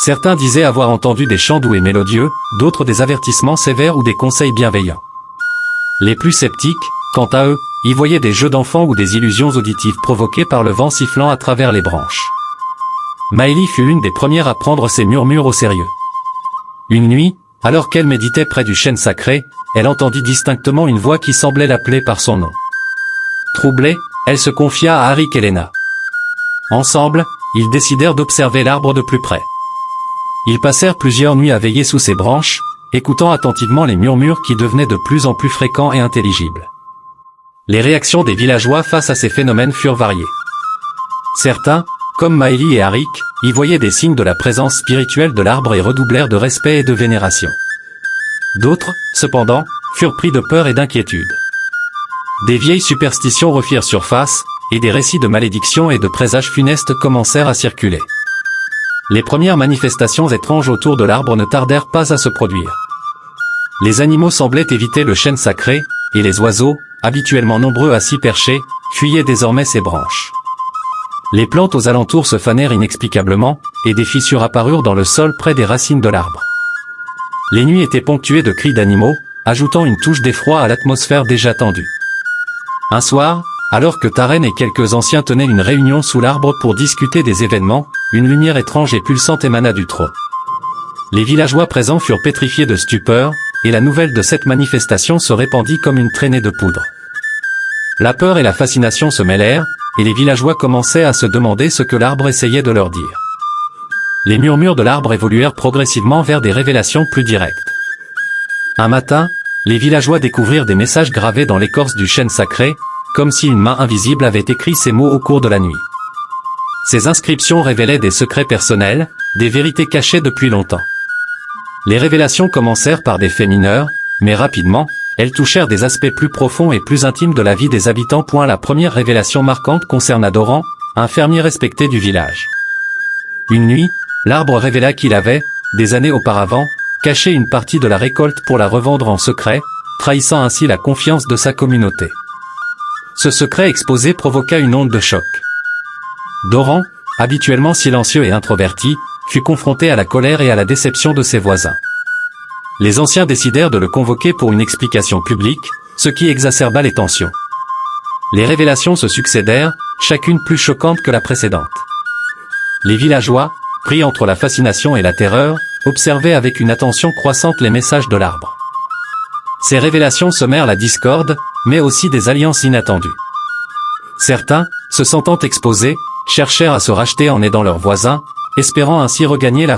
Certains disaient avoir entendu des chants doux et mélodieux, d'autres des avertissements sévères ou des conseils bienveillants. Les plus sceptiques, quant à eux, y voyaient des jeux d'enfants ou des illusions auditives provoquées par le vent sifflant à travers les branches. Maëlie fut l'une des premières à prendre ces murmures au sérieux. Une nuit, alors qu'elle méditait près du chêne sacré, elle entendit distinctement une voix qui semblait l'appeler par son nom. Troublée, elle se confia à Harry et Lena. Ensemble, ils décidèrent d'observer l'arbre de plus près. Ils passèrent plusieurs nuits à veiller sous ses branches, écoutant attentivement les murmures qui devenaient de plus en plus fréquents et intelligibles. Les réactions des villageois face à ces phénomènes furent variées. Certains, comme Maëlie et Arik, y voyaient des signes de la présence spirituelle de l'arbre et redoublèrent de respect et de vénération. D'autres, cependant, furent pris de peur et d'inquiétude. Des vieilles superstitions refirent surface, et des récits de malédictions et de présages funestes commencèrent à circuler. Les premières manifestations étranges autour de l'arbre ne tardèrent pas à se produire. Les animaux semblaient éviter le chêne sacré, et les oiseaux, habituellement nombreux à s'y percher, fuyaient désormais ses branches. Les plantes aux alentours se fanèrent inexplicablement, et des fissures apparurent dans le sol près des racines de l'arbre. Les nuits étaient ponctuées de cris d'animaux, ajoutant une touche d'effroi à l'atmosphère déjà tendue. Un soir, alors que Taren et quelques anciens tenaient une réunion sous l'arbre pour discuter des événements, une lumière étrange et pulsante émana du tronc. Les villageois présents furent pétrifiés de stupeur, et la nouvelle de cette manifestation se répandit comme une traînée de poudre. La peur et la fascination se mêlèrent, et les villageois commençaient à se demander ce que l'arbre essayait de leur dire. Les murmures de l'arbre évoluèrent progressivement vers des révélations plus directes. Un matin, les villageois découvrirent des messages gravés dans l'écorce du chêne sacré, comme si une main invisible avait écrit ces mots au cours de la nuit. Ces inscriptions révélaient des secrets personnels, des vérités cachées depuis longtemps. Les révélations commencèrent par des faits mineurs, mais rapidement, elles touchèrent des aspects plus profonds et plus intimes de la vie des habitants. La première révélation marquante concerne Doran, un fermier respecté du village. Une nuit, l'arbre révéla qu'il avait, des années auparavant, caché une partie de la récolte pour la revendre en secret, trahissant ainsi la confiance de sa communauté. Ce secret exposé provoqua une onde de choc. Doran, habituellement silencieux et introverti, fut confronté à la colère et à la déception de ses voisins. Les anciens décidèrent de le convoquer pour une explication publique, ce qui exacerba les tensions. Les révélations se succédèrent, chacune plus choquante que la précédente. Les villageois, pris entre la fascination et la terreur, observaient avec une attention croissante les messages de l'arbre. Ces révélations semèrent la discorde, mais aussi des alliances inattendues. Certains, se sentant exposés, cherchèrent à se racheter en aidant leurs voisins, espérant ainsi regagner la